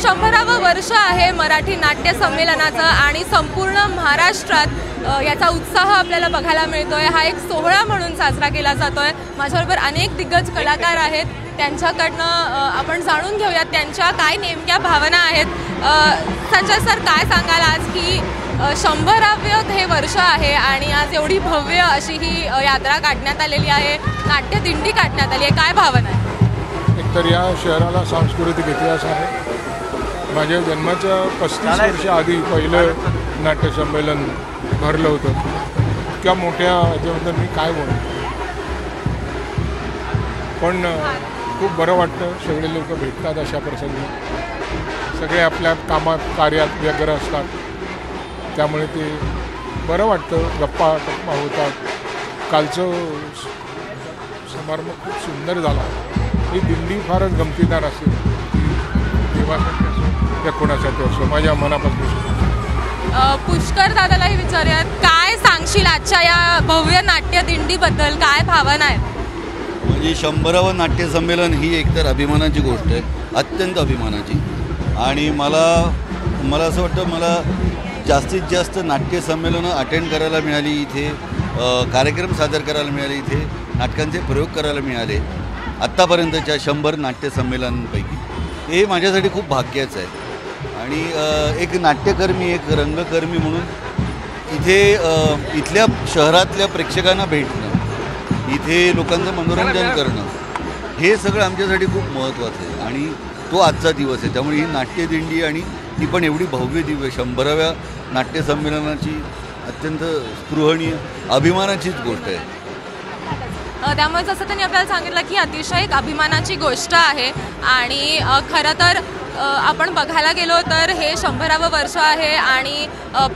100वे वर्ष आहे मराठी नाट्य संमेलनाचं आणि संपूर्ण महाराष्ट्रात याचा उत्साह आपल्याला बघायला मिळतोय। हा एक सोहळा म्हणून साजरा केला जातोय। माझ्याबरोबर अनेक दिग्गज कलाकार आहेत, त्यांच्याकडनं आपण जाणून घेऊयात त्यांच्या काय नेमक्या भावना आहेत। संजय सर, काय सांगाल आज की 100वे हे वर्ष आहे आणि आज एवढी भव्य अशी ही यात्रा काढण्यात आलेली आहे, नाट्य दिंडी काढण्यात आली आहे, काय भावना आहे? एकतर या शहराला सांस्कृतिक इतिहास आहे। माझ्या जन्माच्या 35 वर्ष आधी पहिलं नाट्य संमेलन भरलं होतं। इतक्या मोठ्या ह्याच्याबद्दल मी काय बोलू, पण खूप बरं वाटतं। सगळे लोक भेटतात अशा प्रसंगी, सगळे आपल्या कामात कार्यात व्यग्र असतात, त्यामुळे ते बरं वाटतं। गप्पा होतात। कालचं समारंभ खूप सुंदर झाला। ही दिंडी फारच गमतीदार असेल, देवासाठी असो त्या कोणासाठी असो, माझ्या मनापासून। पुष्कर दादालाही विचारूयात, काय सांगशील आजच्या या भव्य नाट्य दिंडीबद्दल, काय भावना आहेत? म्हणजे 100वे नाट्य संमेलन ही एकतर अभिमानाची गोष्ट आहे, अत्यंत अभिमानाची। आणि मला असं वाटतं, मला जास्तीत जास्त नाट्य संमेलनं अटेंड करायला मिळाली इथे, कार्यक्रम सादर करायला मिळाले इथे, नाटकांचे प्रयोग करायला मिळाले आत्तापर्यंतच्या 100 नाट्य संमेलनांपैकी। हे माझ्यासाठी खूप भाग्याचं आहे। आणि एक नाट्यकर्मी, एक रंगकर्मी म्हणून इथे इथल्या शहरातल्या प्रेक्षकांना भेटणं, इथे लोकांचं मनोरंजन करणं, हे सगळं आमच्यासाठी खूप महत्त्वाचं आहे। आणि तो आजचा दिवस आहे, त्यामुळे ही नाट्यदिंडी आणि ती पण एवढी भव्य दिव्य 100व्या नाट्य संमेलनाची अत्यंत स्पृहणीय अभिमानाचीच गोष्ट आहे। त्यामुळे जसं त्यांनी आपल्याला सांगितलं की अतिशय एक अभिमानाची गोष्ट आहे। आणि खरं तर आपण बघायला गेलो तर हे 100वे वर्ष आहे आणि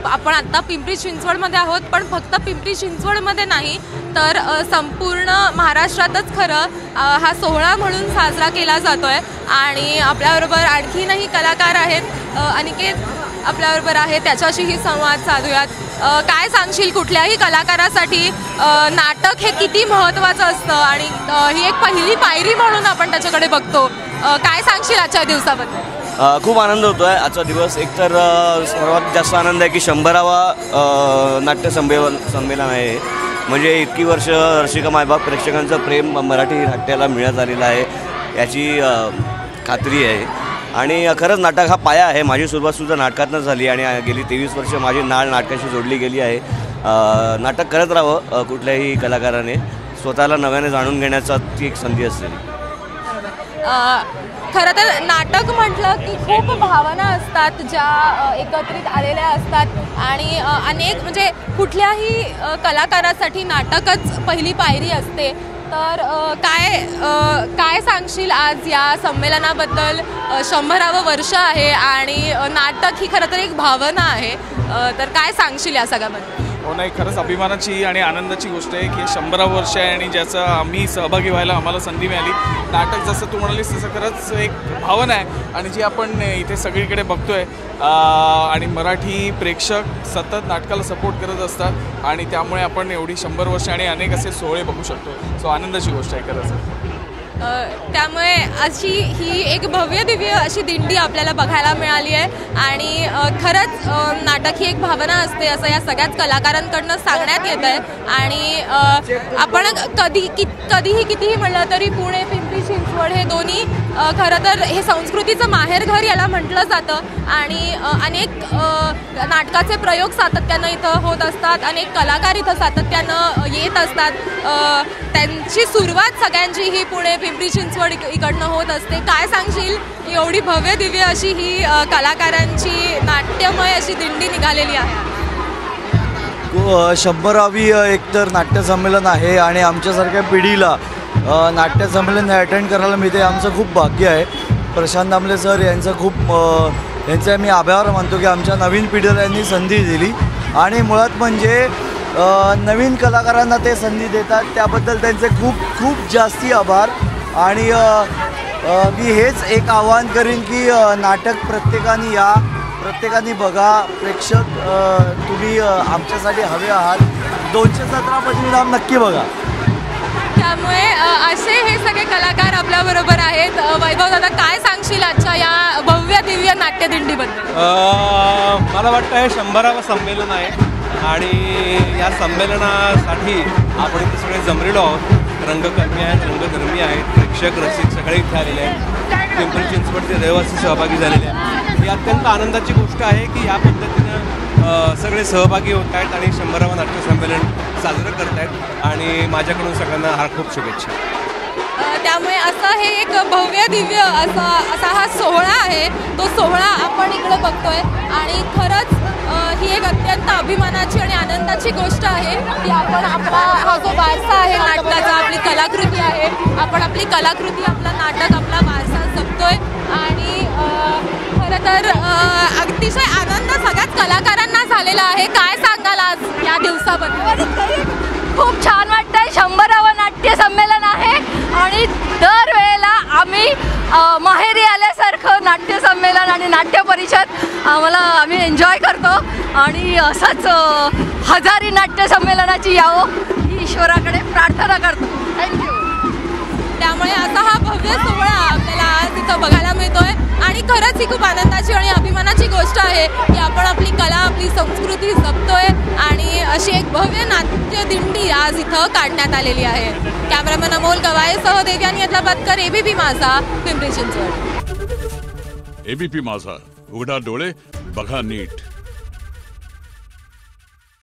आपण आत्ता पिंपरी चिंचवडमध्ये आहोत, पण फक्त पिंपरी चिंचवडमध्ये नाही तर संपूर्ण महाराष्ट्रातच खरं हा सोहळा म्हणून साजरा केला जातोय। आणि आपल्याबरोबर आणखीनही कलाकार आहेत, अनिकेत आपल्याबरोबर आहे, त्याच्याशीही संवाद साधूयात। काय सांगशील, कुठल्याही कलाकारासाठी नाटक हे किती महत्त्वाचं असतं आणि ही एक पहिली पायरी म्हणून आपण त्याच्याकडे बघतो, काय सांगशील आजच्या दिवसाबद्दल? खूप आनंद होतो आहे आजचा दिवस। एकतर सर्वात जास्त आनंद आहे की 100वा नाट्य संमेलन आहे, म्हणजे इतकी वर्ष रसिका मायबाप प्रेक्षकांचं प्रेम मराठी नाट्याला मिळत आलेलं आहे याची खात्री आहे। आणि खरंच नाटक हा पाया आहे। माझी सुरुवातसुद्धा नाटकातनं झाली आणि गेली 23 वर्ष माझी नाळ नाटकाशी जोडली गेली आहे। नाटक करत राहावं कुठल्याही कलाकाराने, स्वतःला नव्याने जाणून घेण्याचा ती एक संधी असते। खरं तर नाटक म्हटलं की खूप भावना असतात ज्या एकत्रित आलेल्या असतात आणि अनेक म्हणजे कुठल्याही कलाकारासाठी नाटकच पहिली पायरी असते। तर काय सांगशील आज या संमेलनाबद्दल? 100वे वर्ष आहे आणि नाटक ही खरं तर एक भावना आहे, तर काय सांगशील या सगळ्याबद्दल? हो, नाही, खरंच अभिमानाची आणि आनंदाची गोष्ट आहे की 100वे वर्ष आहे आणि ज्याचा आम्ही सहभागी व्हायला आम्हाला संधी मिळाली। नाटक जसं तू म्हणालीस तसं खरंच एक भावना आहे आणि जी आपण इथे सगळीकडे बघतोय। आणि मराठी प्रेक्षक सतत नाटकाला सपोर्ट करत असतात आणि त्यामुळे आपण एवढी 100 वर्ष आणि अनेक असे सोहळे बघू शकतो। सो आनंदाची गोष्ट आहे खरंच। त्यामुळे अशी ही एक भव्य दिव्य अशी दिंडी आपल्याला बघायला मिळाली आहे आणि खरंच नाटक ही एक भावना असते असं या सगळ्याच कलाकारांकडनं सांगण्यात येत आहे। आणि आपण कधीही कितीही म्हणलं तरी पुणे, पिंपरी चिंचवड हे दोन्ही खरं तर हे संस्कृतीचं माहेरघर याला म्हटलं जातं आणि अनेक नाटकाचे प्रयोग सातत्यानं इथं होत असतात, अनेक कलाकार इथं सातत्यानं येत असतात। त्यांची सुरुवात सगळ्यांची ही पुणे, पिंपरी चिंचवड इकडनं होत असते। काय सांगशील, एवढी भव्य दिव्य अशी ही कलाकारांची नाट्यमय अशी दिंडी निघालेली आहे? 100वी एकतर नाट्य संमेलन आहे आणि आमच्यासारख्या पिढीला नाट्य संमेलन अटेंड करायला मिळते, आमचं खूप भाग्य आहे। प्रशांत दामले सर यांचे मी आभार मानतो की आमच्या नवीन पिढीला यांनी संधी दिली आणि मुळात म्हणजे नवीन कलाकारांना ते संधी देतात, त्याबद्दल त्यांचे खूप खूप जास्ती आभार। आणि मी हेच एक आवाहन करीन की नाटक प्रत्येकाने या, प्रत्येकाने बघा। प्रेक्षक तुम्ही आमच्यासाठी हवे आहात, 217 परिणाम नक्की बघा। त्यामुळे असे हे सगळे कलाकार आपल्याबरोबर आहेत। वैभव दादा, काय सांगशील आजच्या या भव्य दिव्य नाट्यदिंडीबद्दल? मला वाटतं हे 100वे संमेलन आहे आणि या संमेलनासाठी आपण इथे सगळे जमलेलो आहोत. रंगकर्मी आहेत, रंगधर्मी आहेत, प्रेक्षक रसिक सगळे इथे आलेले आहेत. पिंपरी चिंचवडचे रहिवासी सहभागी झालेले आहेत. ही अत्यंत आनंदाची गोष्ट आहे की या पद्धतीनं सगळे सहभागी होत आहेत आणि 100वे नाट्य संमेलन साजरं करत आहेत आणि माझ्याकडून सगळ्यांना खूप शुभेच्छा. त्यामुळे असं हे एक भव्य दिव्य असा हा सोहळा आहे. तो सोहळा आपण इकडे बघतोय आणि खरंच ही एक अत्यंत अभिमानाची आणि आनंदाची गोष्ट आहे की आपण आपला हा जो वारसा आहे नाटकाचा, आपली कलाकृती आहे, आपण आपली कलाकृती, आपलं नाटक, आपला वारसा जपतोय. आणि खरं तर अतिशय आनंद सगळ्याच कलाकारांना झालेला आहे. काय सांगाल आज या दिवसाबद्दल? खूप छान वाटतंय. 100वे नाट्य संमेलन आहे आणि दरवेळेला आम्ही माहेरी आल्यासारखं नाट्य संमेलन आणि नाट्य परिषद आम्ही एन्जॉय करतो आणि असंच हजारी नाट्य संमेलनाची यावं ही ईश्वराकडे प्रार्थना करतो. थँक्यू. त्यामुळे असा हा भव्य सोहळा आपल्याला आज इथं बघायला मिळतोय आणि खरंच ही खूप आनंदाची आणि अभिमानाची गोष्ट आहे की आपण आपली कला, आपली संस्कृती जपतोय आणि अशी एक भव्य नाट्य दिंडी आज इथं काढण्यात आलेली आहे. कॅमेरामॅन अमोल गवायेसह देव्यानी अदलाबादकर, एबीपी माझा, पिंपरी चिंचवड. एबीपी माझा, उघडा डोळे बघा नीट.